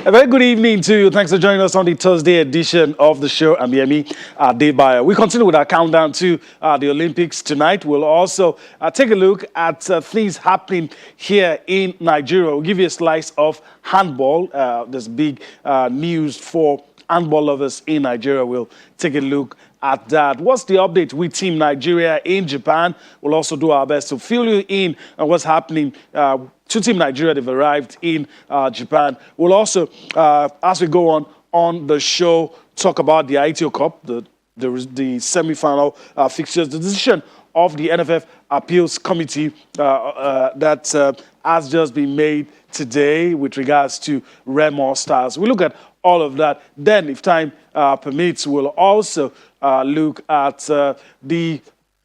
A very good evening to you. Thanks for joining us on the Thursday edition of the show. I'm Yemi Adebayo. We continue with our countdown to the Olympics tonight. We'll also take a look at things happening here in Nigeria. We'll give you a slice of handball. There's big news for handball lovers in Nigeria. We'll take a look at that. What's the update with Team Nigeria in Japan? We'll also do our best to fill you in on what's happening to Team Nigeria. They've arrived in Japan. We'll also, as we go on the show, talk about the ITO Cup, the semi-final fixtures, the decision of the NFF Appeals Committee that has just been made today with regards to Remo Stars. We look at all of that. Then, if time permits, we'll also look at the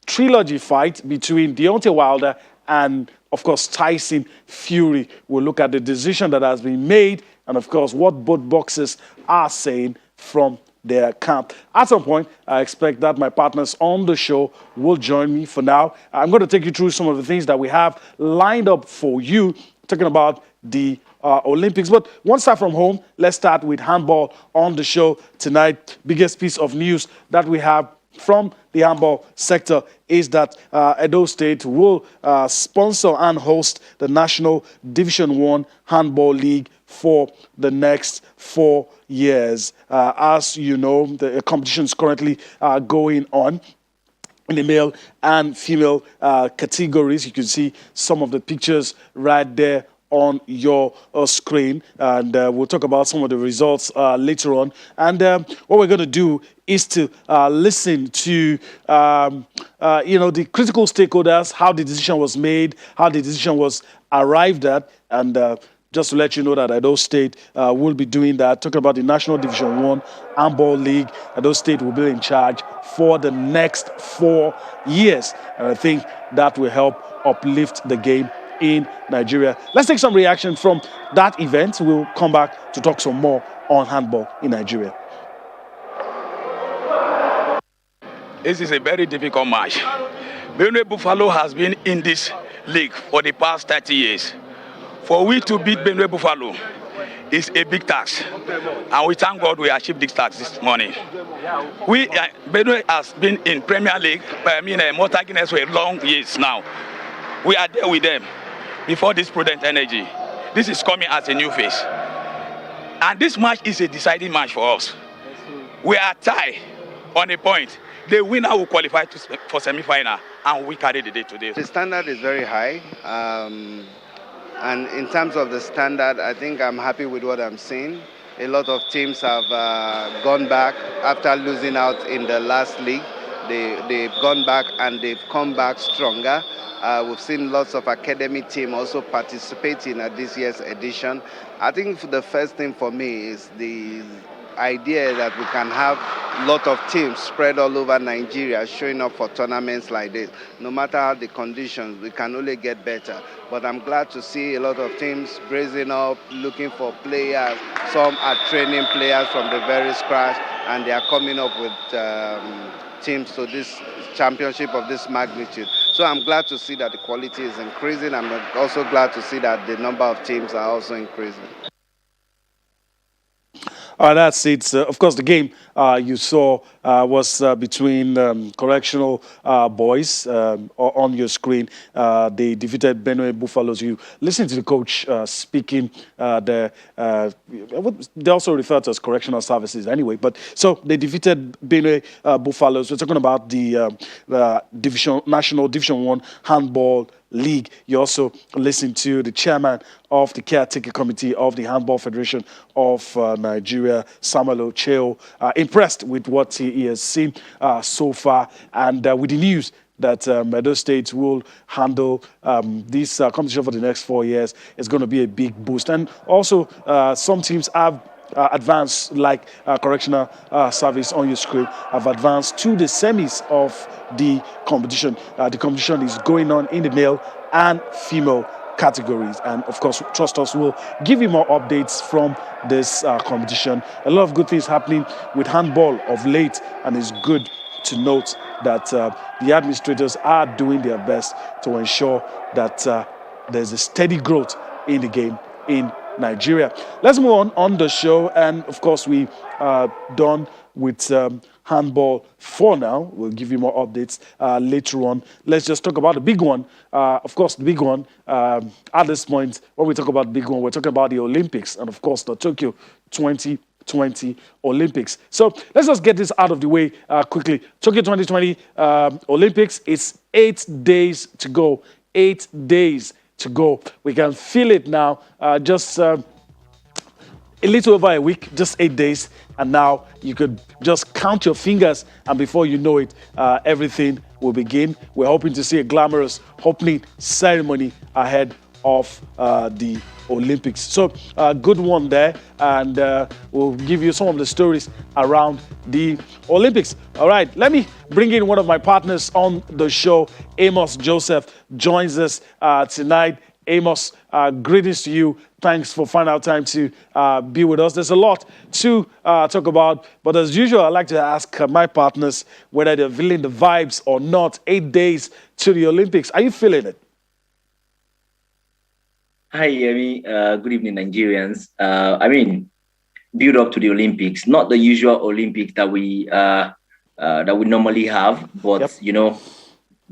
trilogy fight between Deontay Wilder and, of course, Tyson Fury. We'll look at the decision that has been made and, of course, what both boxers are saying from their camp. At some point, I expect that my partners on the show will join me. For now, I'm going to take you through some of the things that we have lined up for you, talking about the Olympics. But one start from home, let's start with handball on the show tonight. Biggest piece of news that we have from the handball sector is that Edo State will sponsor and host the National Division 1 Handball League for the next 4 years. As you know, the competition is currently going on in the male and female categories. You can see some of the pictures right there on your screen, and we'll talk about some of the results later on. And what we're going to do is to listen to the critical stakeholders, how the decision was made, how the decision was arrived at, and just to let you know that Edo State will be doing that, talking about the National Division 1 Handball League. Edo State will be in charge for the next 4 years, and I think that will help uplift the game in Nigeria. Let's take some reaction from that event. We'll come back to talk some more on handball in Nigeria. This is a very difficult match. Benue Buffalo has been in this league for the past 30 years. For we to beat Benue Buffalo is a big task, and we thank God we achieved this task this morning. Benue has been in Premier League, Malta Guinness for long years now. We are there with them before this Prudent Energy. This is coming as a new face. And this match is a deciding match for us. We are tied on a point. The winner will qualify for semi-final, and we carry the day today. The standard is very high. And in terms of the standard, I think I'm happy with what I'm seeing. A lot of teams have gone back after losing out in the last league. They've gone back and they've come back stronger. We've seen lots of academy teams also participating at this year's edition. I think the first thing for me is the idea that we can have a lot of teams spread all over Nigeria showing up for tournaments like this. No matter how the conditions, we can only get better. But I'm glad to see a lot of teams brazen up, looking for players. Some are training players from the very scratch, and they are coming up with teams to this championship of this magnitude. So I'm glad to see that the quality is increasing. I'm also glad to see that the number of teams are also increasing. That's it. Of course, the game you saw was between Correctional boys on your screen. They defeated Benue Buffaloes. You listen to the coach speaking. They also refer to as Correctional Services anyway. But so they defeated Benue Buffaloes. We're talking about the National Division 1 Handball League. You also listen to the chairman of the caretaker committee of the Handball Federation of Nigeria, Samuel Ocheo, impressed with what he has seen so far, and with the news that Edo State will handle this competition for the next 4 years. It's going to be a big boost. And also, some teams have advanced, like Correctional Service on your screen, have advanced to the semis of the competition. The competition is going on in the male and female categories, and of course, trust us, we'll give you more updates from this competition. A lot of good things happening with handball of late, and it's good to note that the administrators are doing their best to ensure that there's a steady growth in the game in Nigeria. Let's move on the show, and of course we are done with handball for now. We'll give you more updates later on. Let's just talk about the big one. Of course, the big one at this point, when we talk about the big one, we're talking about the Olympics and of course the Tokyo 2020 Olympics. So let's just get this out of the way quickly. Tokyo 2020 Olympics, it's 8 days to go. 8 days to go. We can feel it now. Just a little over a week, just 8 days, and now you could just count your fingers, and before you know it, everything will begin. We're hoping to see a glamorous opening ceremony ahead of the Olympics. So good one there, and we'll give you some of the stories around the Olympics. All right, let me bring in one of my partners on the show. Amos Joseph joins us tonight. Amos, greetings to you. Thanks for finding out time to be with us. There's a lot to talk about, but as usual, I like to ask my partners whether they're feeling the vibes or not. 8 days to the Olympics. Are you feeling it? Hi, Yemi. Good evening, Nigerians. Build up to the Olympics, not the usual Olympics that we normally have, but Yep.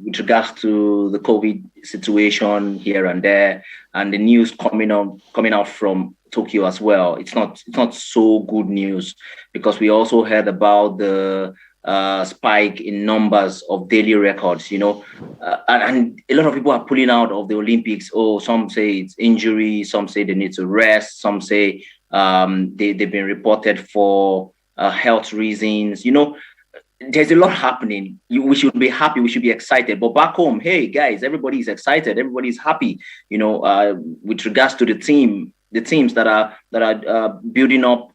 With regards to the COVID situation here and there, and the news coming out from Tokyo as well, it's not so good news, because we also heard about the spike in numbers of daily records, and a lot of people are pulling out of the Olympics. Oh, some say it's injury, some say they need to rest, some say they've been reported for health reasons. There's a lot happening. We should be happy. We should be excited. But back home, hey guys, everybody is excited. Everybody is happy. With regards to the teams that are building up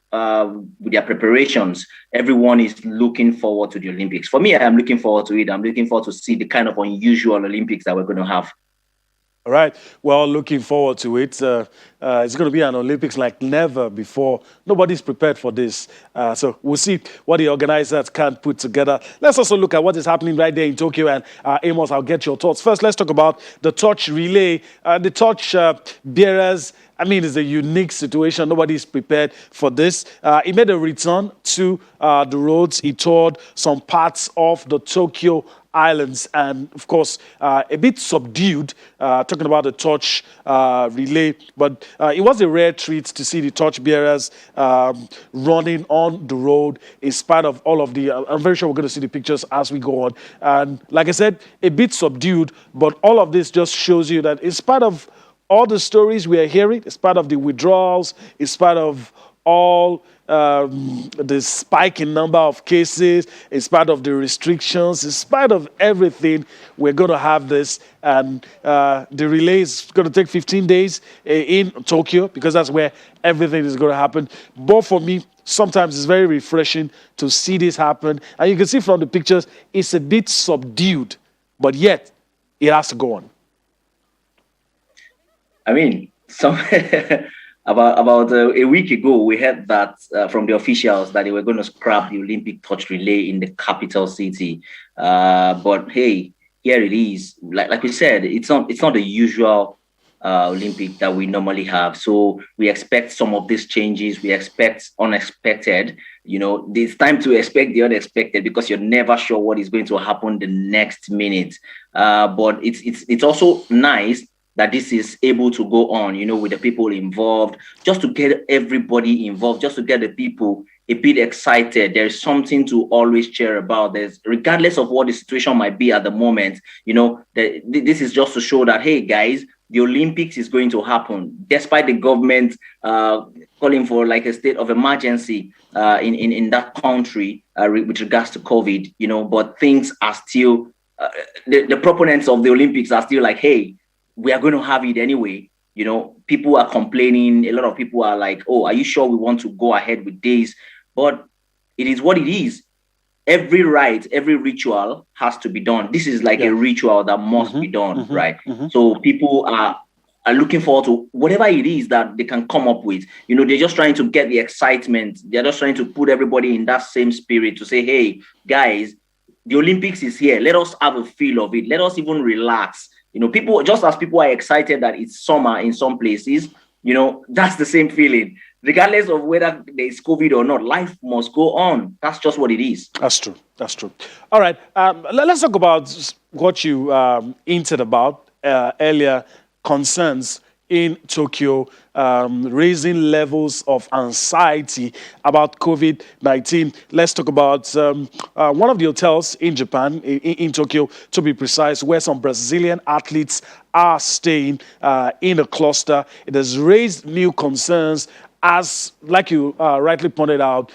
with their preparations, everyone is looking forward to the Olympics. For me, I am looking forward to it. I'm looking forward to see the kind of unusual Olympics that we're going to have. All right. Well, looking forward to it. It's going to be an Olympics like never before. Nobody's prepared for this. So we'll see what the organizers can put together. Let's also look at what is happening right there in Tokyo. And Amos, I'll get your thoughts. First, let's talk about the torch relay. The torch bearers, it's a unique situation. Nobody's prepared for this. He made a return to the roads. He toured some parts of the Tokyo Islands, and of course, a bit subdued, talking about the torch relay. But it was a rare treat to see the torch bearers running on the road in spite of all of the... I'm very sure we're going to see the pictures as we go on. And like I said, a bit subdued, but all of this just shows you that in spite of all the stories we are hearing, in spite of the withdrawals, in spite of all the spike in number of cases, in spite of the restrictions, in spite of everything, we're going to have this. And the relay is going to take 15 days in Tokyo, because that's where everything is going to happen. But for me, sometimes it's very refreshing to see this happen. And you can see from the pictures, it's a bit subdued, but yet it has to go on. About a week ago, we heard that from the officials that they were going to scrap the Olympic torch relay in the capital city. But hey, here it is. Like we said, it's not the usual Olympic that we normally have. So we expect some of these changes. We expect unexpected. It's time to expect the unexpected, because you're never sure what is going to happen the next minute. But it's also nice that this is able to go on, with the people involved, just to get everybody involved, just to get the people a bit excited. There's something to always cheer about. Regardless of what the situation might be at the moment, this is just to show that, hey guys, the Olympics is going to happen, despite the government calling for like a state of emergency in that country with regards to COVID, but things are still, the proponents of the Olympics are still like, hey, we are going to have it anyway. People are complaining. A lot of people are like, oh, are you sure we want to go ahead with this? But it is what it is. Every rite, every ritual has to be done. This is like a ritual that must be done, right? So people are looking forward to whatever it is that they can come up with. They're just trying to get the excitement. They're just trying to put everybody in that same spirit to say, hey, guys, the Olympics is here. Let us have a feel of it. Let us even relax. People, just as people are excited that it's summer in some places, That's the same feeling. Regardless of whether there's COVID or not, life must go on. That's just what it is. That's true. That's true. All right. Let's talk about what you hinted about earlier, concerns in Tokyo, raising levels of anxiety about COVID-19. Let's talk about one of the hotels in Japan, in Tokyo, to be precise, where some Brazilian athletes are staying in a cluster. It has raised new concerns as, like you rightly pointed out,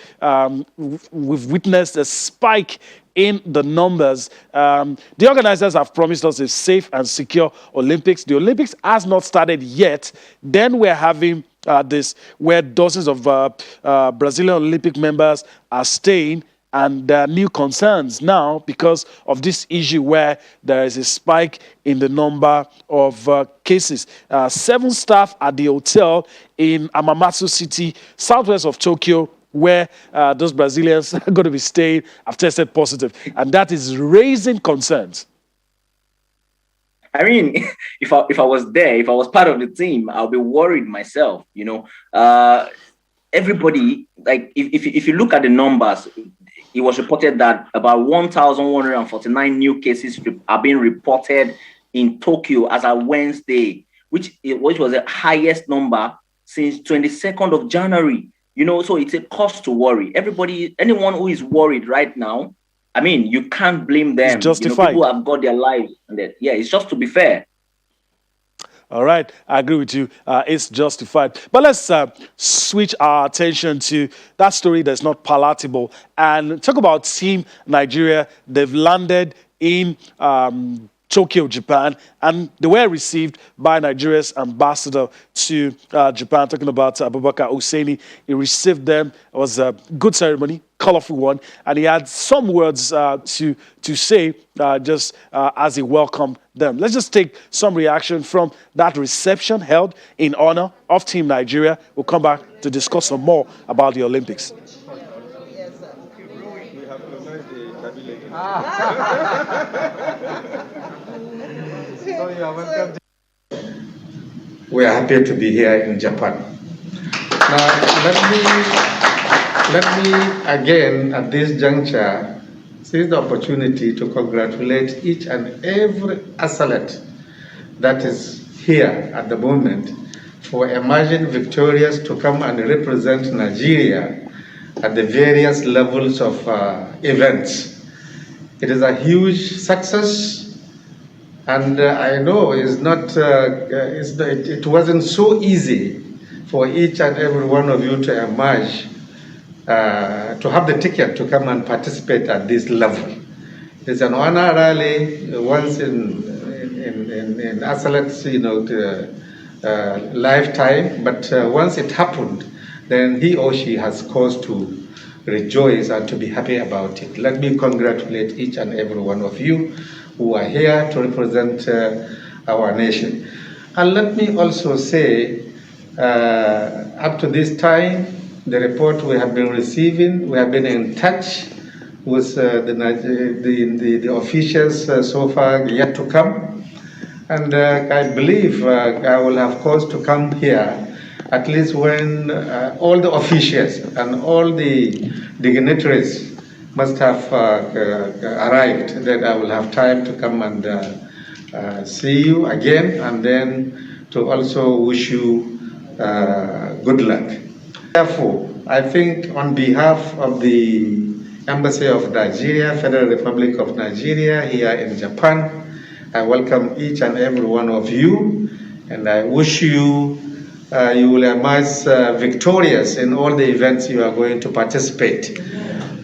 we've witnessed a spike in the numbers. The organizers have promised us a safe and secure Olympics. The Olympics has not started yet. Then we're having this, where dozens of Brazilian Olympic members are staying, and there are new concerns now because of this issue where there is a spike in the number of cases. 7 staff at the hotel in Amamatsu City, southwest of Tokyo, where those Brazilians are going to be staying, have tested positive. And that is raising concerns. I mean, if I was there, if I was part of the team, I'll be worried myself, everybody, like, if you look at the numbers, it was reported that about 1,149 new cases are being reported in Tokyo as of Wednesday, which was the highest number since 22nd of January. So it's a cause to worry. Anyone who is worried right now, I mean, you can't blame them. It's justified. People have got their lives. It's just to be fair. All right, I agree with you. It's justified. But let's switch our attention to that story that's not palatable and talk about Team Nigeria. They've landed in Tokyo, Japan, and they were received by Nigeria's ambassador to Japan, talking about Abubakar Hussaini. He received them. It was a good ceremony, colorful one, and he had some words to say just as he welcomed them. Let's just take some reaction from that reception held in honor of Team Nigeria. We'll come back to discuss some more about the Olympics. We are happy to be here in Japan. Now, let me again at this juncture seize the opportunity to congratulate each and every athlete that is here at the moment for emerging victorious to come and represent Nigeria at the various levels of events. It is a huge success, and I know it wasn't so easy for each and every one of you to emerge, to have the ticket to come and participate at this level. It's an honor rally once in athletes, lifetime, but once it happened, then he or she has cause to rejoice and to be happy about it. Let me congratulate each and every one of you who are here to represent our nation. And let me also say, up to this time, the report we have been receiving, we have been in touch with the officials so far yet to come. And I believe I will have cause to come here at least when all the officials and all the dignitaries must have arrived, then I will have time to come and see you again, and then to also wish you good luck. Therefore, I think on behalf of the Embassy of Nigeria, Federal Republic of Nigeria here in Japan, I welcome each and every one of you, and I wish you you will emerge victorious in all the events you are going to participate.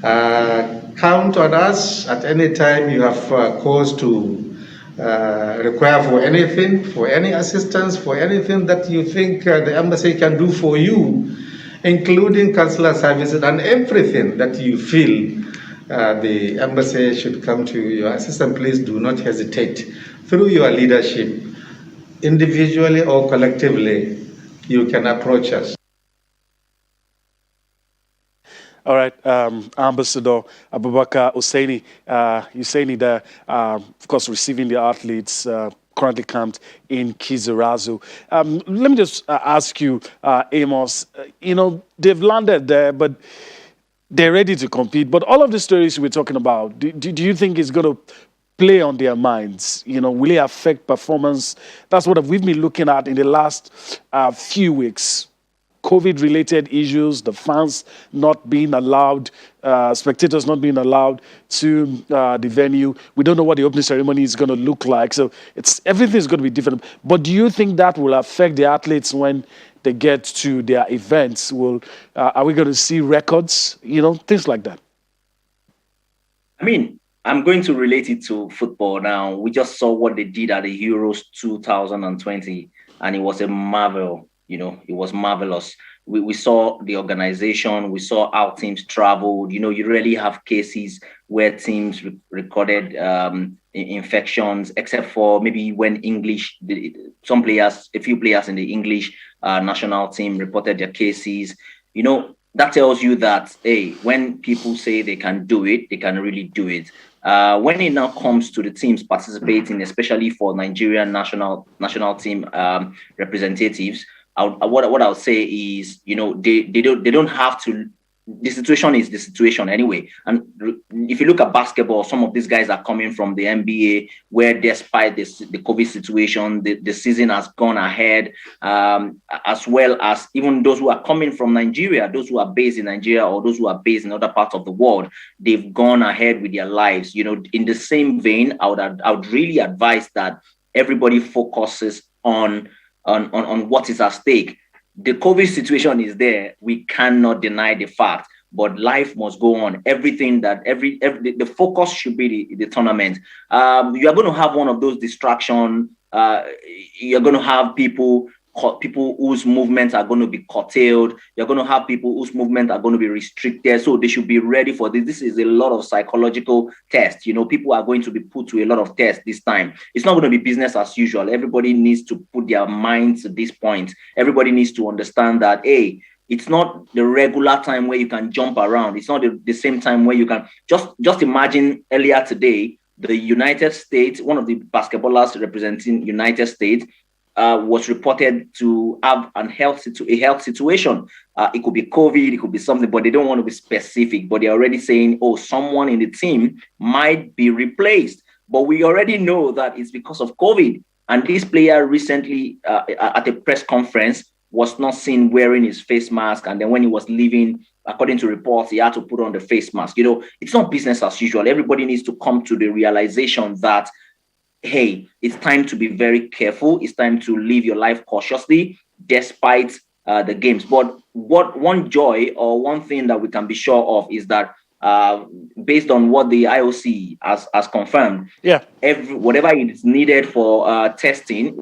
Count on us at any time you have cause to require for anything, for any assistance, for anything that you think the embassy can do for you, including consular services and everything that you feel the embassy should come to your assistance. Please do not hesitate. Through your leadership, individually or collectively, you can approach us. All right, Ambassador Abubakar Hussaini, there, of course, receiving the athletes, currently camped in Kizirazu. Let me just ask you, Amos, they've landed there, but they're ready to compete. But all of the stories we're talking about, do you think it's going to play on their minds? Will it affect performance? That's what we've been looking at in the last few weeks. COVID-related issues, the fans not being allowed, spectators not being allowed to the venue. We don't know what the opening ceremony is going to look like. So everything is going to be different. But do you think that will affect the athletes when they get to their events? Are we going to see records? Things like that. I mean, I'm going to relate it to football now. We just saw what they did at the Euros 2020, and it was a marvel. It was marvelous. We saw the organization. We saw how teams traveled. You really have cases where teams recorded infections, except for maybe when a few players in the English national team reported their cases. That tells you that, hey, when people say they can do it, they can really do it. When it now comes to the teams participating, especially for Nigerian national team representatives, what I'll say is, they don't have to. The situation is the situation anyway. And if you look at basketball, some of these guys are coming from the NBA, where despite the COVID situation, the season has gone ahead, as well as even those who are coming from Nigeria, those who are based in Nigeria or those who are based in other parts of the world, they've gone ahead with their lives. In the same vein, I would really advise that everybody focuses on what is at stake. The COVID situation is there. We cannot deny the fact, but life must go on. The focus should be the tournament. You are going to have one of those distractions. You're going to have people whose movements are going to be curtailed. You're going to have people whose movements are going to be restricted. So they should be ready for this. This is a lot of psychological tests. People are going to be put to a lot of tests this time. It's not going to be business as usual. Everybody needs to put their minds to this point. Everybody needs to understand that, hey, it's not the regular time where you can jump around. It's not the same time where you can just imagine earlier today, the United States, one of the basketballers representing United States, was reported to have a health situation. It could be COVID, it could be something, but they don't want to be specific. But they're already saying, someone in the team might be replaced. But we already know that it's because of COVID. And this player recently at a press conference was not seen wearing his face mask. And then when he was leaving, according to reports, he had to put on the face mask. It's not business as usual. Everybody needs to come to the realization that, hey, it's time to be very careful. It's time to live your life cautiously, despite the games. But one joy or one thing that we can be sure of is that based on what the IOC has confirmed, whatever is needed for testing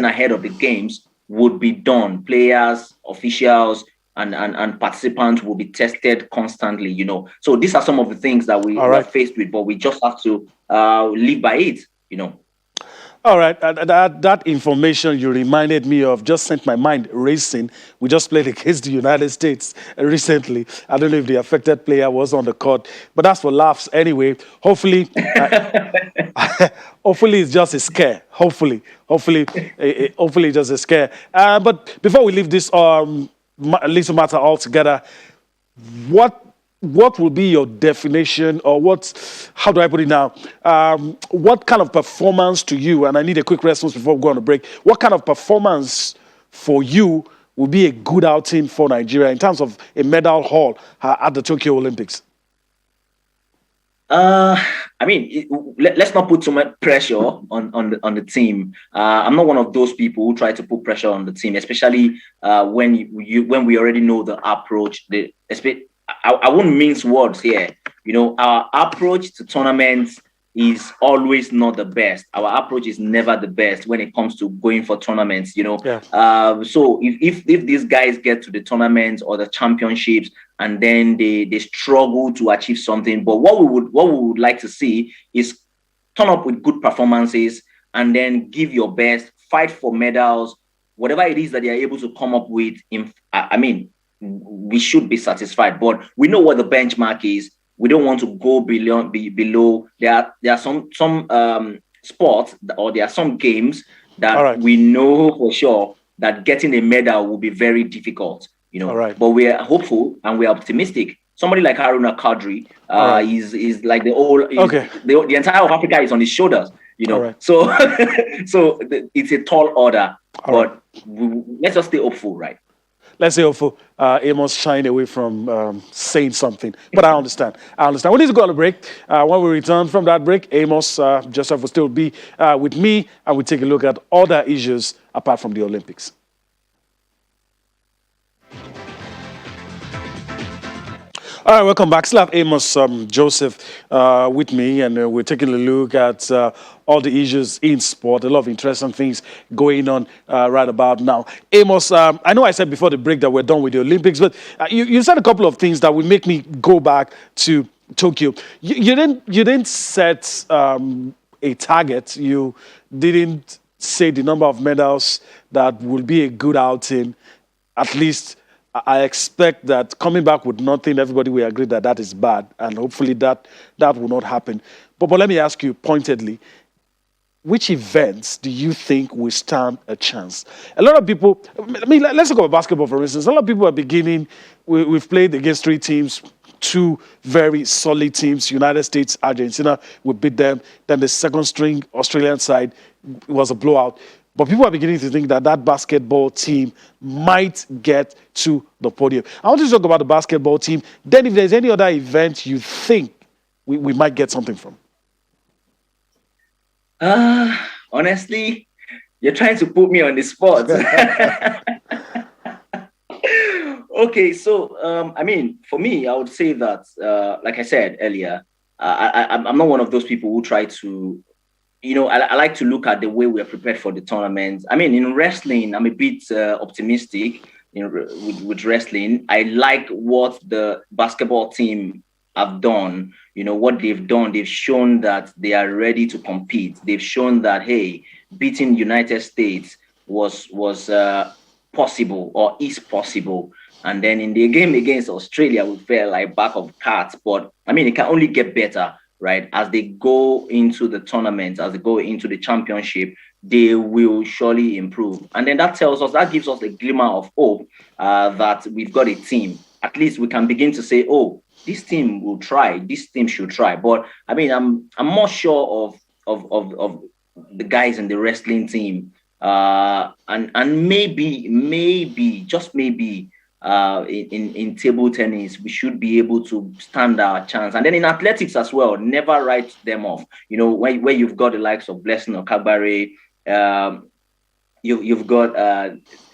ahead of the games would be done. Players, officials, and participants will be tested constantly, So these are some of the things that we are faced with, but we just have to live by it, All right. That information you reminded me of just sent my mind racing. We just played against the United States recently. I don't know if the affected player was on the court, but that's for laughs anyway. Hopefully, hopefully it's just a scare. Hopefully just a scare. But before we leave this little matter altogether, what will be your definition, or how do I put it now? What kind of performance to you, and I need a quick response before we go on a break, what kind of performance for you will be a good outing for Nigeria in terms of a medal haul at the Tokyo Olympics? Let's not put too much pressure on the team. I'm not one of those people who try to put pressure on the team, especially when we already know the approach. I wouldn't mince words here. Our approach to tournaments is always not the best. Our approach is never the best when it comes to going for tournaments. So if these guys get to the tournaments or the championships and then they struggle to achieve something, but what we would like to see is turn up with good performances and then give your best, fight for medals, whatever it is that they are able to come up with. We should be satisfied, but we know what the benchmark is. We don't want to go below. There are some sports or there are some games that All right. we know for sure that getting a medal will be very difficult, All right. but we are hopeful and we are optimistic. Somebody like Haruna Kadri right. is like the whole, Okay. the entire of Africa is on his shoulders, All right. So it's a tall order, All but let's just stay hopeful, right? Let's say hopeful. Amos shying away from saying something, but I understand. We need to go on a break. When we return from that break, Amos, Joseph will still be with me, and we take a look at other issues apart from the Olympics. All right, welcome back. Still have Amos Joseph with me, and we're taking a look at all the issues in sport. A lot of interesting things going on right about now. Amos, I know I said before the break that we're done with the Olympics, but you said a couple of things that will make me go back to Tokyo. You didn't set a target. You didn't say the number of medals that will be a good outing. At least I expect that coming back with nothing, everybody will agree that that is bad, and hopefully that will not happen. But let me ask you pointedly, which events do you think will stand a chance? A lot of people, let's talk about basketball, for instance. A lot of people are beginning, we've played against three teams, two very solid teams, United States, Argentina, we beat them. Then the second string Australian side was a blowout. But people are beginning to think that basketball team might get to the podium. I want to talk about the basketball team. Then if there's any other event you think we might get something from. Honestly, you're trying to put me on the spot. Okay, so, for me, I would say that, like I said earlier, I'm not one of those people who try to, I like to look at the way we're prepared for the tournament. In wrestling, I'm a bit optimistic with wrestling. I like what the basketball team have done. What they've done, they've shown that they are ready to compete. They've shown that, hey, beating United States was possible or is possible. And then in the game against Australia, we felt like back of cards. But, it can only get better. Right, as they go into the tournament, as they go into the championship, they will surely improve. And then that gives us a glimmer of hope that we've got a team. At least we can begin to say, oh, this team will try, this team should try. But I'm more sure of the guys in the wrestling team, and maybe just maybe. In table tennis, we should be able to stand our chance. And then in athletics as well, never write them off. Where you've got the likes of Blessing or Kagbare, you've got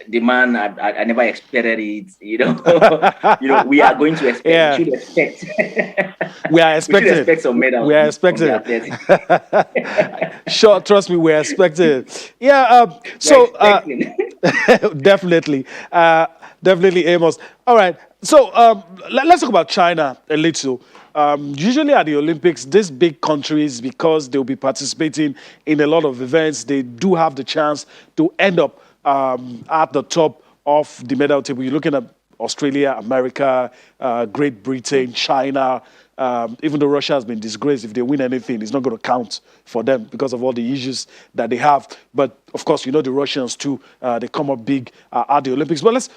the man I never expected it. We are going to expect. Yeah. We should expect. We are expecting. We should expect some medals. We are expecting. Sure, trust me, we are expecting. Yeah. Definitely. Definitely, Amos. All right. So let's talk about China a little. Usually at the Olympics, these big countries, because they'll be participating in a lot of events, they do have the chance to end up at the top of the medal table. You're looking at Australia, America, Great Britain, China. Even though Russia has been disgraced, if they win anything, it's not going to count for them because of all the issues that they have. But of course, the Russians too, they come up big at the Olympics. But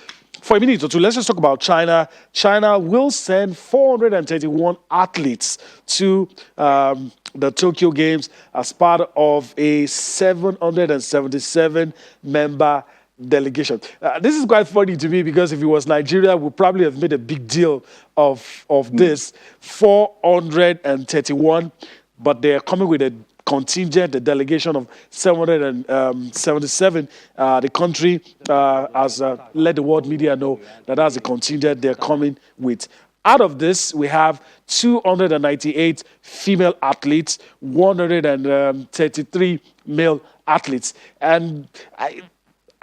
for a minute or two, let's just talk about China. China will send 431 athletes to the Tokyo Games as part of a 777-member delegation. This is quite funny to me because if it was Nigeria, we probably have made a big deal of this. 431, but they're coming with a contingent, a delegation of 777. The country has let the world media know that that's a contingent they're coming with. Out of this, we have 298 female athletes, 133 male athletes. And I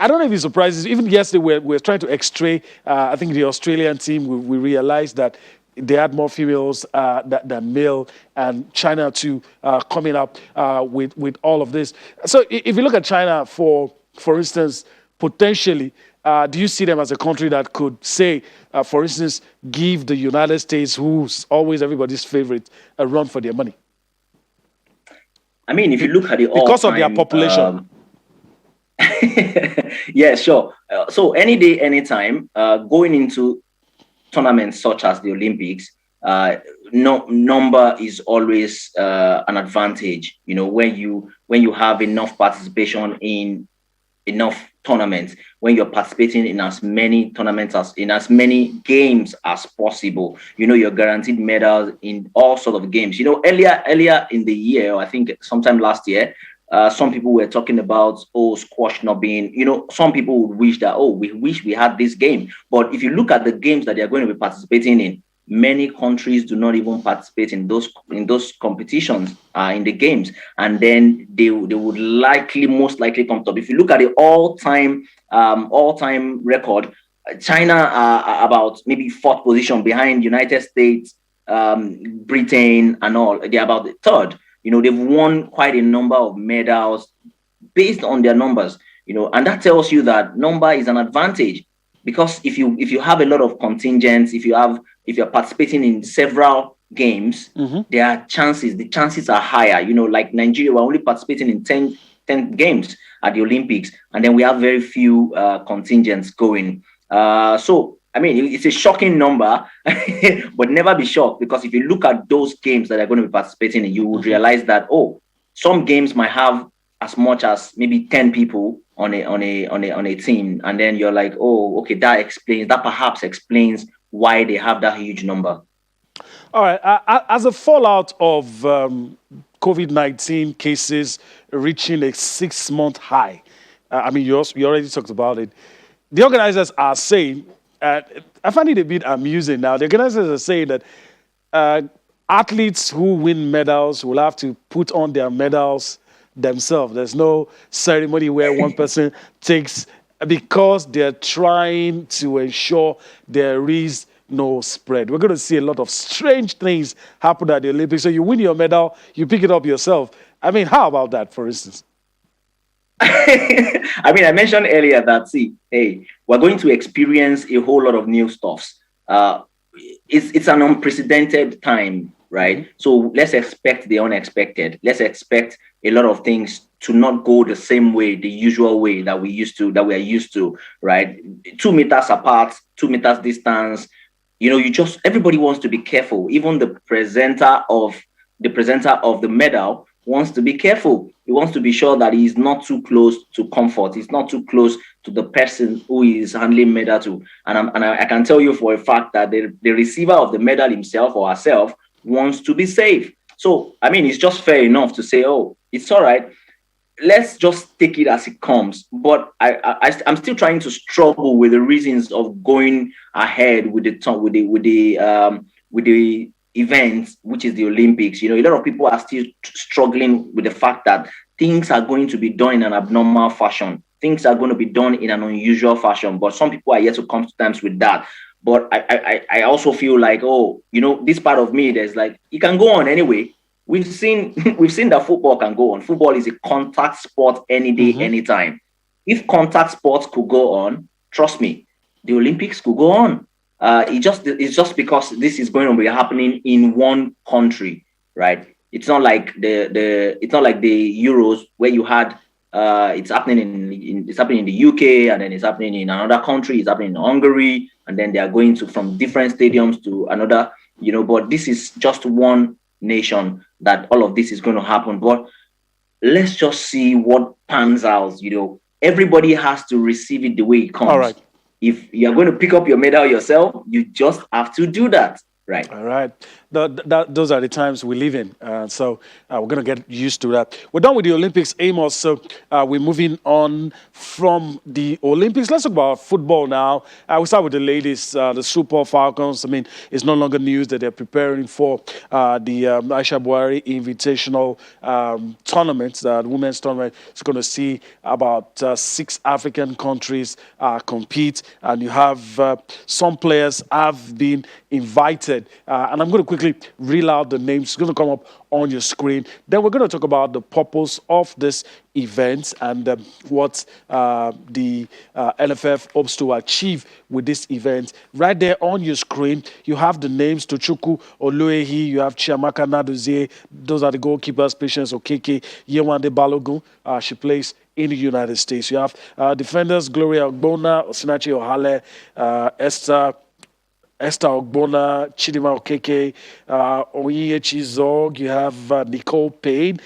don't know if it surprises you. Even yesterday, we're trying to x-ray. I think the Australian team, we realized that they had more females than male, and China too coming up with all of this. So if you look at China, for instance, potentially, do you see them as a country that could say, for instance, give the United States, who's always everybody's favorite, a run for their money? I mean, if you look at the because of their population. Yeah, sure. So any day, anytime, going into tournaments such as the Olympics, no number is always an advantage. You know, when you have enough participation in enough tournaments, when you're participating in as many tournaments as in as many games as possible, you know, you're guaranteed medals in all sort of games. You know, earlier in the year, I think sometime last year, some people were talking about, oh, squash not being, you know, some people would wish that, oh, we wish we had this game. But if you look at the games that they're going to be participating in, many countries do not even participate in those competitions, in the games, and then they would most likely come top. If you look at the all-time record, China are about maybe fourth position behind United States, Britain, and all. They're about the third. You know, they've won quite a number of medals based on their numbers. You know, and that tells you that number is an advantage, because if you have a lot of contingents, if you're participating in several games, the chances are higher. You know, like Nigeria, we're only participating in 10 games at the Olympics, and then we have very few contingents going. So, I mean, it's a shocking number, but never be shocked, because if you look at those games that are going to be participating in, you would realize that, oh, some games might have as much as maybe 10 people on a team, and then you're like, oh, okay, that perhaps explains why they have that huge number. All right. As a fallout of COVID-19 cases reaching a 6-month high, I mean, you already talked about it. The organizers are saying, I find it a bit amusing now. The organizers are saying that athletes who win medals will have to put on their medals themselves. There's no ceremony where one person takes, because they're trying to ensure there is no spread. We're going to see a lot of strange things happen at the Olympics. So you win your medal, you pick it up yourself. I mean, how about that, for instance? I mean, I mentioned earlier that, we're going to experience a whole lot of new stuffs. It's an unprecedented time, right? So let's expect the unexpected. Let's expect a lot of things to not go the same way, the usual way that we are used to, right? 2 meters apart, 2 meters distance. You know, everybody wants to be careful. Even the presenter of the medal wants to be careful. He wants to be sure that he's not too close to comfort. He's not too close to the person who is handling medal to. And I can tell you for a fact that the receiver of the medal himself or herself wants to be safe. So, I mean, it's just fair enough to say, oh, it's all right. Let's just take it as it comes. But I'm still trying to struggle with the reasons of going ahead with the event, which is the Olympics. You know, a lot of people are still struggling with the fact that things are going to be done in an abnormal fashion. Things are going to be done in an unusual fashion. But some people are yet to come to terms with that. But I also feel like, oh, you know, this part of me, there's like, it can go on anyway. We've seen that football can go on. Football is a contact sport any day, anytime. If contact sports could go on, trust me, the Olympics could go on. It's just because this is going to be happening in one country, right? It's not like the Euros where you had it's happening in the UK, and then it's happening in another country. It's happening in Hungary, and then they are going from different stadiums to another. You know, but this is just one nation that all of this is going to happen. But let's just see what pans out. You know, everybody has to receive it the way it comes. All right. If you're going to pick up your medal yourself, you just have to do that. Right. All right. Those are the times we live in. So we're going to get used to that. We're done with the Olympics, Amos. So we're moving on from the Olympics. Let's talk about football now. We'll start with the ladies, the Super Falcons. I mean, it's no longer news that they're preparing for the Aisha Buhari Invitational tournament, the women's tournament. It's going to see about 6 African countries compete. And you have some players have been invited. And I'm going to quickly quickly reel out the names. It's going to come up on your screen. Then we're going to talk about the purpose of this event and what the NFF hopes to achieve with this event. Right there on your screen, you have the names: Tochukwu Oluehi, you have Chiamaka Nadozie. Those are the goalkeepers. Patience Okeke, Yewande Balogun. She plays in the United States. You have defenders: Gloria Ogbonna, Osinachi Ohale, Esther Ogbonna, Chidima Okeke, Onyechi Zog. You have Nicole Payne,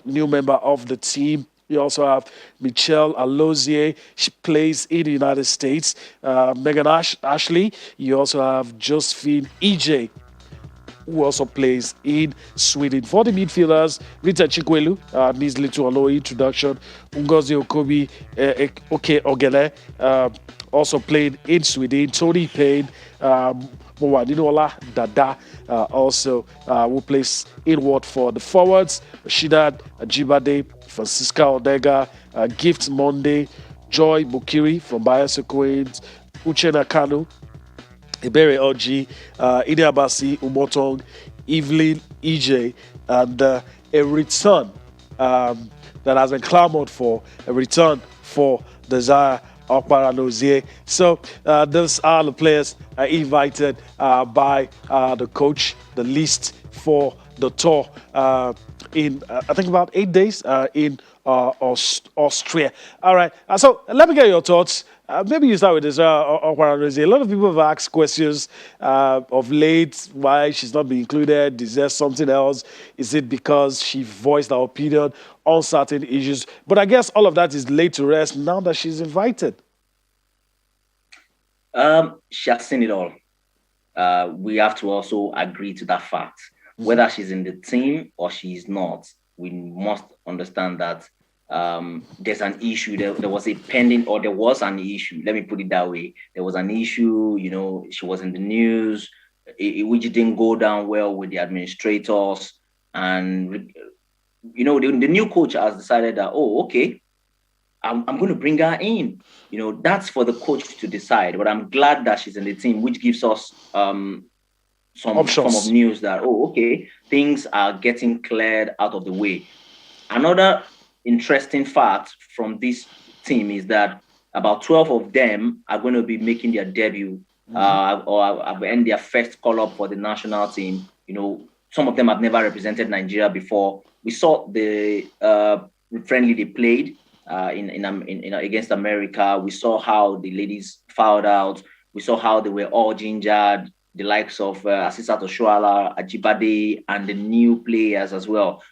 new member of the team. You also have Michelle Alozie. She plays in the United States. Megan Ashley. You also have Josephine EJ, who also plays in Sweden. For the midfielders, Rita Chikwelu needs little or no introduction. Ngozi Okobi Oke Ogele also played in Sweden. Tony Payne, Mowadinola Dada also who plays in Watford. The forwards, Shidat Ajibade, Francisca Odega, Gift Monday, Joy Bukiri from Bayelsa Queens, Uchenna Kanu, Ibere Oji, Idi Abasi, Umotong, Evelyn EJ, and a return that has been clamored for, a return for Desire Okparanozie. So those are the players invited by the coach, the list for the tour in, I think, about 8 days in Austria. All right, so let me get your thoughts. Maybe you start with this. A lot of people have asked questions of late why she's not been included. Is there something else? Is it because she voiced her opinion on certain issues? But I guess all of that is laid to rest now that she's invited. She has seen it all. We have to also agree to that fact. Whether she's in the team or she's not, we must understand that there's an issue. There was a pending, or there was an issue. Let me put it that way. There was an issue. She was in the news, which didn't go down well with the administrators, and the new coach has decided that, okay, I'm going to bring her in. That's for the coach to decide. But I'm glad that she's in the team, which gives us some form of news that, okay, things are getting cleared out of the way. Another interesting fact from this team is that about 12 of them are going to be making their debut or have earned their first call-up for the national team. Some of them have never represented Nigeria before. We saw the friendly they played in against America. We saw how the ladies fouled out. We saw how they were all gingered. The likes of Asisat Oshuala, Ajibade, and the new players as well.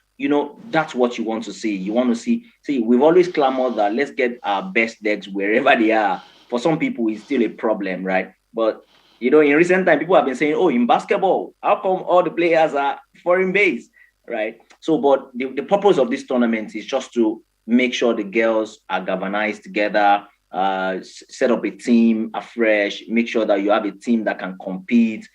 That's what you want to see. You want to see, we've always clamored that let's get our best legs wherever they are. For some people, it's still a problem, right? But, in recent time, people have been saying, in basketball, how come all the players are foreign-based, right? So, but the purpose of this tournament is just to make sure the girls are galvanized together, set up a team afresh, make sure that you have a team that can compete.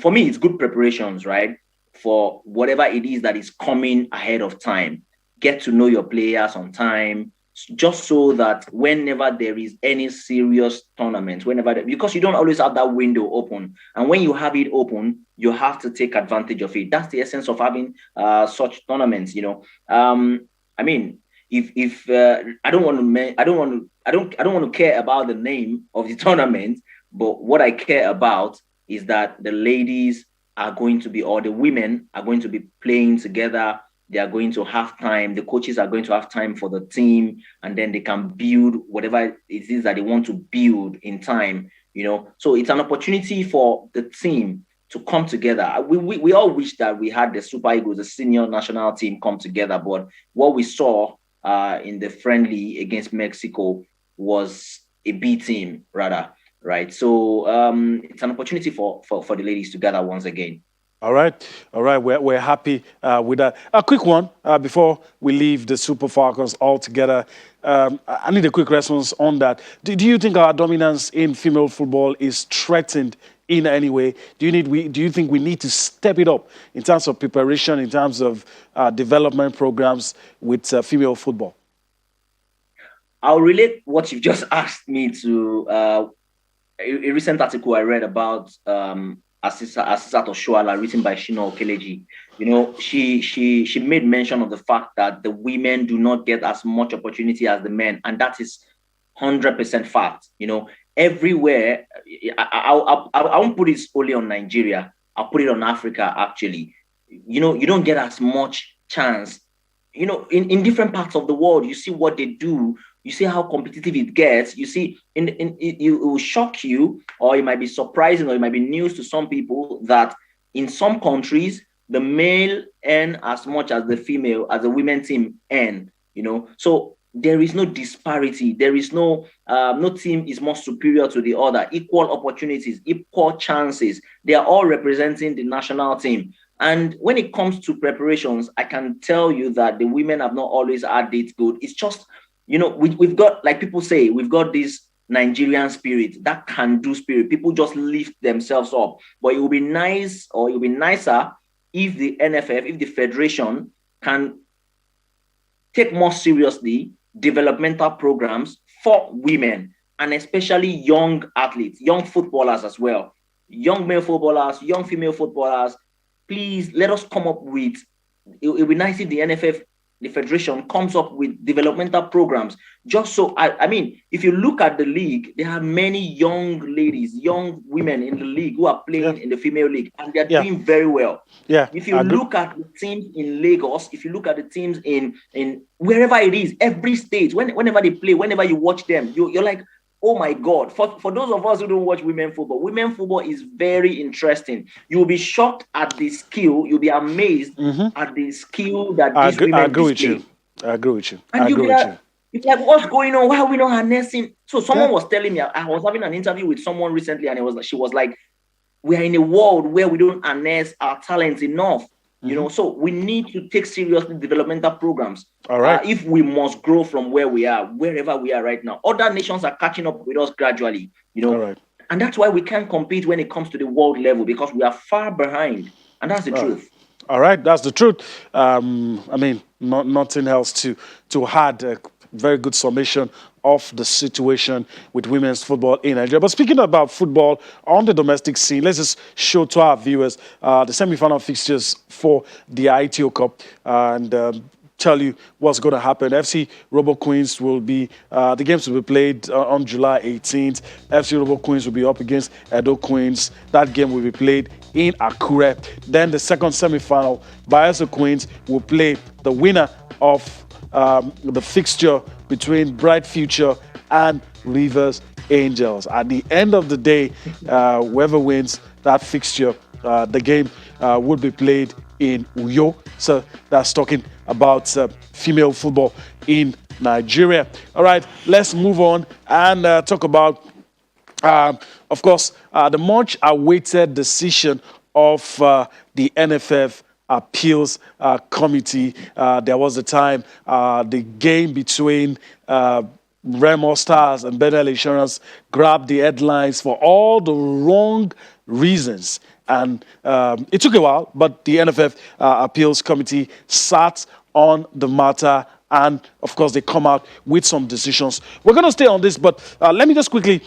For me, it's good preparations, right? For whatever it is that is coming ahead of time. Get to know your players on time, just so that whenever there is any serious tournament, because you don't always have that window open. And when you have it open, you have to take advantage of it. That's the essence of having such tournaments, if I don't want to care about the name of the tournament, but what I care about is that the ladies are going to be, or the women are going to be playing together. They are going to have time. The coaches are going to have time for the team, and then they can build whatever it is that they want to build in time. So it's an opportunity for the team to come together. We all wish that we had the Super Eagles, the senior national team, come together, but what we saw in the friendly against Mexico was a B team, rather, right? So it's an opportunity for the ladies to gather once again. All right. We're happy with that. A quick one before we leave the Super Falcons altogether. I need a quick response on that. Do you think our dominance in female football is threatened in any way? Do you think we need to step it up in terms of preparation, in terms of development programs with female football? I'll relate what you've just asked me to a recent article I read about Asisat Oshuala, written by Shino Okeleji. You know, she made mention of the fact that the women do not get as much opportunity as the men, and that is 100% fact. You know, everywhere. I won't put it only on Nigeria. I'll put it on Africa. Actually, you know, you don't get as much chance. You know, in different parts of the world, you see what they do. You see how competitive it gets. You see, it will shock you, or it might be surprising, or it might be news to some people that in some countries the male earn as much as the female, as the women team earn. You know, so there is no disparity. There is no team is more superior to the other. Equal opportunities, equal chances. They are all representing the national team. And when it comes to preparations, I can tell you that the women have not always had it good. It's just, you know, we've got, like people say, we've got this Nigerian spirit, that can do spirit. People just lift themselves up. But it will be nice, or it will be nicer if the NFF, if the federation can take more seriously developmental programs for women, and especially young athletes, young footballers as well, young male footballers, young female footballers. Please let us come up with, it would be nice if the NFF, the federation, comes up with developmental programs. Just so, I mean, if you look at the league, there are many young ladies, young women in the league who are playing in the female league, and they're doing very well. Yeah. If you look at the teams in Lagos, if you look at the teams in wherever it is, every state, whenever they play, whenever you watch them, you're like, oh my God. For those of us who don't watch women football is very interesting. You'll be shocked at the skill. You'll be amazed at the skill that these women display. I agree with you. And you'll be like, what's going on? Why are we not harnessing? So someone was telling me, I was having an interview with someone recently, and she was like, we are in a world where we don't harness our talents enough. You know, so we need to take seriously developmental programs. All right. If we must grow from where we are, wherever we are right now. Other nations are catching up with us gradually, you know. All right. And that's why we can't compete when it comes to the world level, because we are far behind. And that's the truth. All right, that's the truth. I mean, nothing else to add. A very good summation of the situation with women's football in Nigeria. But speaking about football on the domestic scene, let's just show to our viewers the semi-final fixtures for the ITO Cup and tell you what's going to happen. FC Robo Queens will be, the games will be played on July 18th. FC Robo Queens will be up against Edo Queens. That game will be played in Akure. Then the second semi-final, Bayelsa Queens will play the winner of the fixture between Bright Future and Rivers Angels. At the end of the day, whoever wins that fixture, the game would be played in Uyo. So that's talking about female football in Nigeria. All right, let's move on and talk about, of course, the much awaited decision of the NFF Appeals Committee. There was a time the game between Remo Stars and Bedell Insurance grabbed the headlines for all the wrong reasons. And it took a while, but the NFF Appeals Committee sat on the matter, and of course they come out with some decisions. We're going to stay on this, but let me just quickly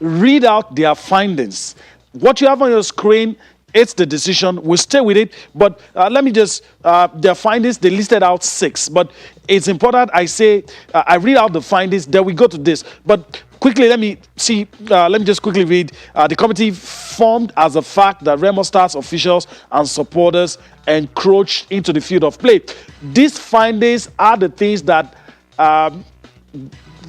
read out their findings. What you have on your screen, it's the decision. We'll stay with it, but let me just, their findings, they listed out 6, but it's important I say, I read out the findings, then we go to this. But quickly, let me just quickly read. The committee formed as a fact that Remo Stars officials and supporters encroached into the field of play. These findings are the things that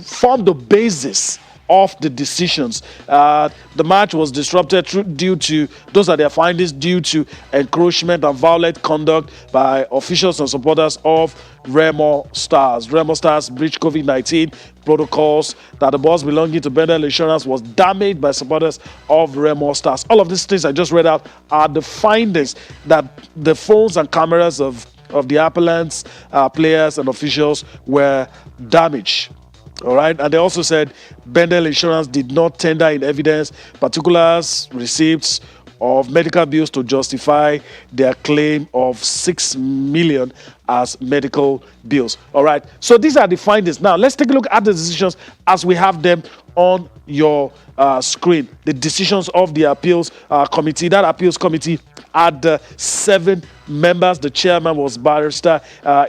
form the basis of the decisions. The match was disrupted due to, those are their findings, due to encroachment and violent conduct by officials and supporters of Remo Stars. Remo Stars breached COVID-19 protocols, that the bus belonging to Bedell Insurance was damaged by supporters of Remo Stars. All of these things I just read out are the findings, that the phones and cameras of the appellants, players and officials were damaged. All right, and they also said Bedell Insurance did not tender in evidence particulars, receipts of medical bills to justify their claim of 6 million as medical bills. All right, so these are the findings. Now let's take a look at the decisions as we have them on your screen the decisions of the appeals committee. That appeals committee had 7 members. The chairman was Barrister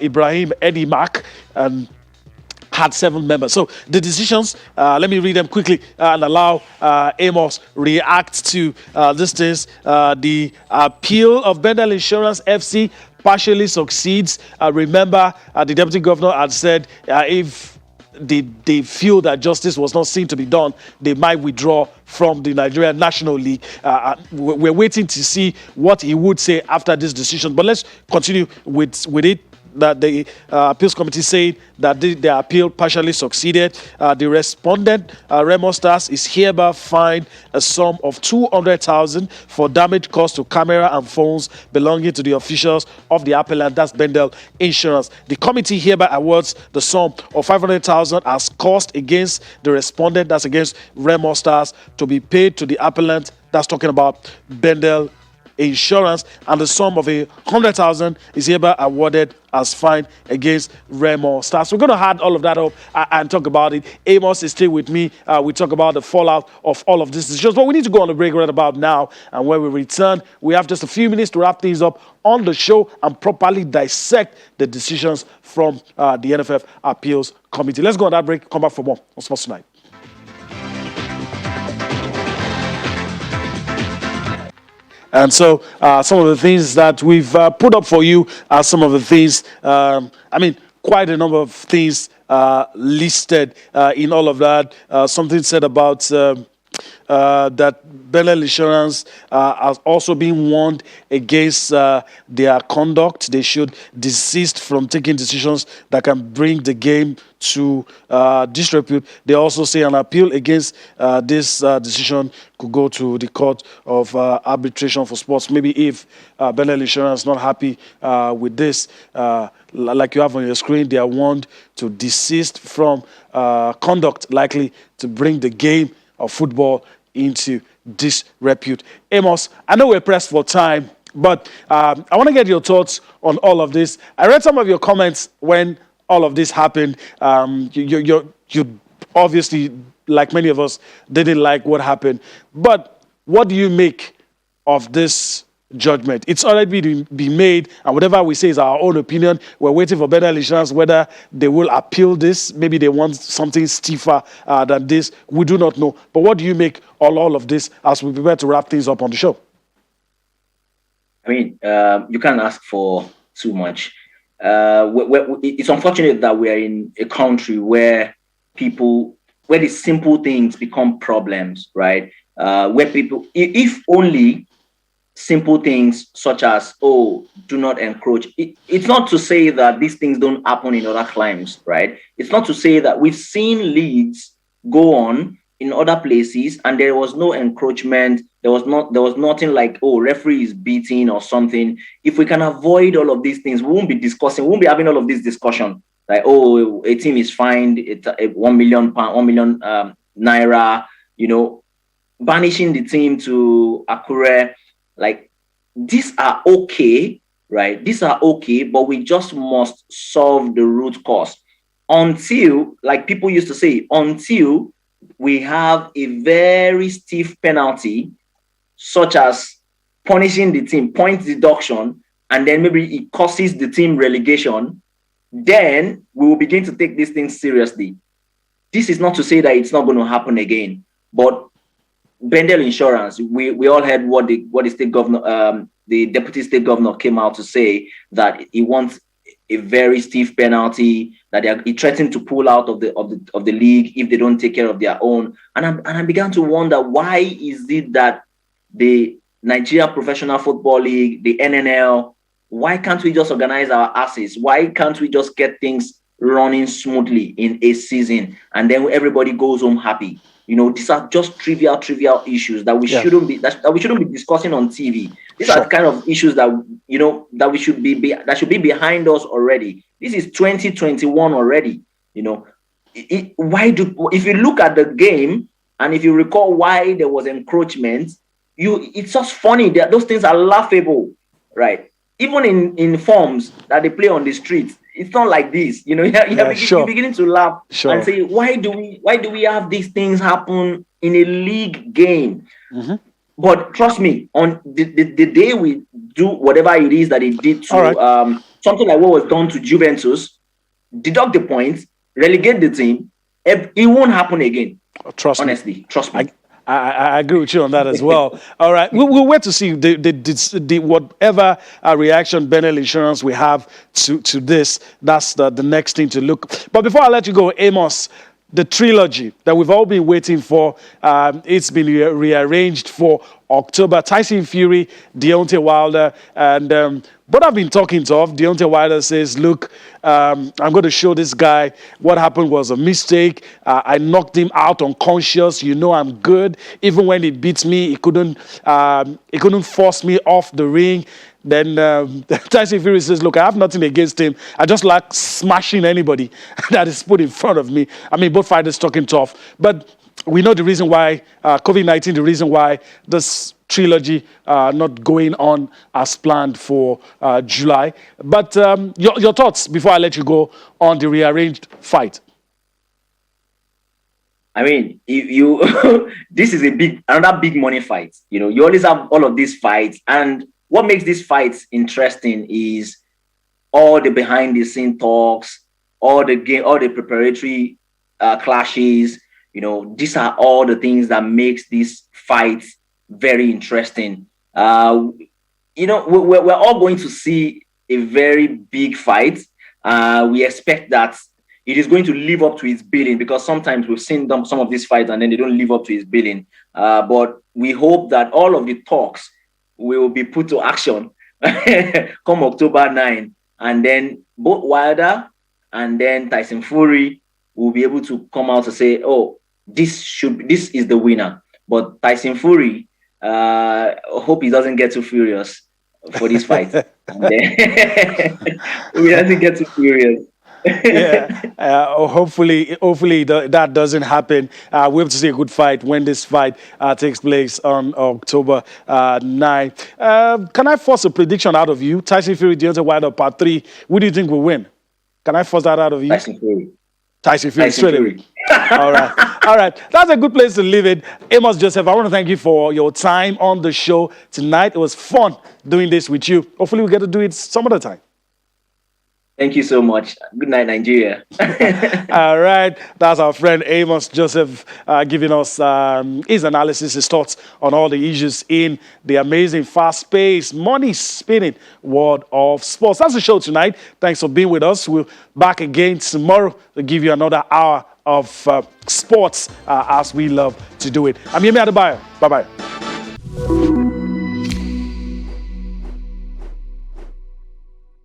Ibrahim Edimak, and had 7 members. So the decisions, let me read them quickly and allow Amos react to these things. The appeal of Bendel Insurance FC partially succeeds. Remember, the deputy governor had said if they feel that justice was not seen to be done, they might withdraw from the Nigerian National League. We're waiting to see what he would say after this decision. But let's continue with it. That the appeals committee said that the appeal partially succeeded. The respondent, Remo Stars, is hereby fined a sum of 200,000 for damage caused to camera and phones belonging to the officials of the appellant, that's Bendel Insurance. The committee hereby awards the sum of 500,000 as cost against the respondent, that's against Remo Stars, to be paid to the appellant, that's talking about Bendel Insurance, and the sum of 100,000 is hereby awarded as fine against Remo Stars. We're going to add all of that up and talk about it. Amos is still with me. We talk about the fallout of all of this decisions, but we need to go on a break right about now. And when we return, we have just a few minutes to wrap things up on the show and properly dissect the decisions from the NFF Appeals Committee. Let's go on that break. Come back for more on Sports Tonight. And so some of the things that we've put up for you are some of the things, quite a number of things listed in all of that. Something said about that Bendel Insurance has also been warned against their conduct. They should desist from taking decisions that can bring the game to disrepute. They also say an appeal against this decision could go to the Court of Arbitration for Sports. Maybe if Bendel Insurance is not happy with this, like you have on your screen, they are warned to desist from conduct likely to bring the game of football into disrepute. Amos, I know we're pressed for time, but I want to get your thoughts on all of this. I read some of your comments when all of this happened. You obviously, like many of us, didn't like what happened. But what do you make of this judgment? It's already been made, and whatever we say is our own opinion. We're waiting for Bendel Insurance, whether they will appeal this. Maybe they want something stiffer than this. We do not know. But what do you make of all of this as we prepare to wrap things up on the show? You can't ask for too much. It's unfortunate that we are in a country where the simple things become problems, right? Where people, if only simple things such as, do not encroach. It's not to say that these things don't happen in other climes, right? It's not to say that we've seen leagues go on in other places and there was no encroachment. There was nothing like, referee is beating or something. If we can avoid all of these things, we won't be having all of this discussion. Like, a team is fined, it's £1 million, £1 million naira, banishing the team to Akure. Like, these are okay, right? These are okay, but we just must solve the root cause until, like people used to say, until we have a very stiff penalty, such as punishing the team, point deduction, and then maybe it causes the team relegation, then we will begin to take these things seriously. This is not to say that it's not going to happen again, but Bendel Insurance, we all heard what the state governor, the deputy state governor came out to say, that he wants a very stiff penalty, that he threatened to pull out of the league if they don't take care of their own. And I began to wonder, why is it that the Nigeria Professional Football League, the NNL, why can't we just organize our asses? Why can't we just get things running smoothly in a season and then everybody goes home happy? These are just trivial issues that we shouldn't be discussing on TV. These are the kind of issues that that we should that should be behind us already. This is 2021 already. If you look at the game and if you recall why there was encroachment, it's just funny that those things are laughable, right? Even in forms that they play on the streets, it's not like this. You know, you're beginning to laugh and say, why do we have these things happen in a league game? Mm-hmm. But trust me, on the day we do whatever it is that it did to something like what was done to Juventus, deduct the points, relegate the team, it won't happen again. Trust me. I agree with you on that as well. All right, we'll wait to see the whatever reaction Benel Insurance we have to this. That's the next thing to look. But before I let you go, Amos, the trilogy that we've all been waiting for, it's been rearranged for October. Tyson Fury, Deontay Wilder, and what I've been talking to, Deontay Wilder says, look, I'm going to show this guy what happened was a mistake. I knocked him out unconscious. You know I'm good. Even when he beats me, he couldn't force me off the ring. Then Tyson Fury says, look, I have nothing against him. I just like smashing anybody that is put in front of me. I mean, both fighters talking tough. But we know the reason why, COVID-19, the reason why this trilogy not going on as planned for July. But your thoughts before I let you go on the rearranged fight. I mean, this is another big money fight. You know, you always have all of these fights, and what makes these fights interesting is all the behind the scene talks, all the preparatory clashes. You know, these are all the things that makes these fights very interesting. You know, we're all going to see a very big fight. We expect that it is going to live up to its billing, because sometimes we've seen some of these fights and then they don't live up to its billing. But we hope that all of the talks will be put to action come October 9. And then both Wilder and then Tyson Fury will be able to come out to say, oh, this is the winner. But Tyson Fury, hope he doesn't get too furious for this fight. And then he doesn't get too furious. Hopefully that doesn't happen. We have to see a good fight when this fight takes place on October 9. Can I force a prediction out of you? Tyson Fury, Deontay Wilder, part 3. Who do you think will win? Can I force that out of you? Tyson Fury, straight away. All right. That's a good place to leave it. Amos Joseph, I want to thank you for your time on the show tonight. It was fun doing this with you. Hopefully we get to do it some other time. Thank you so much. Good night, Nigeria. All right. That's our friend Amos Joseph giving us his analysis, his thoughts on all the issues in the amazing, fast-paced, money-spinning world of sports. That's the show tonight. Thanks for being with us. We'll back again tomorrow to give you another hour of sports as we love to do it. I'm Yemi Adebayo. Bye-bye.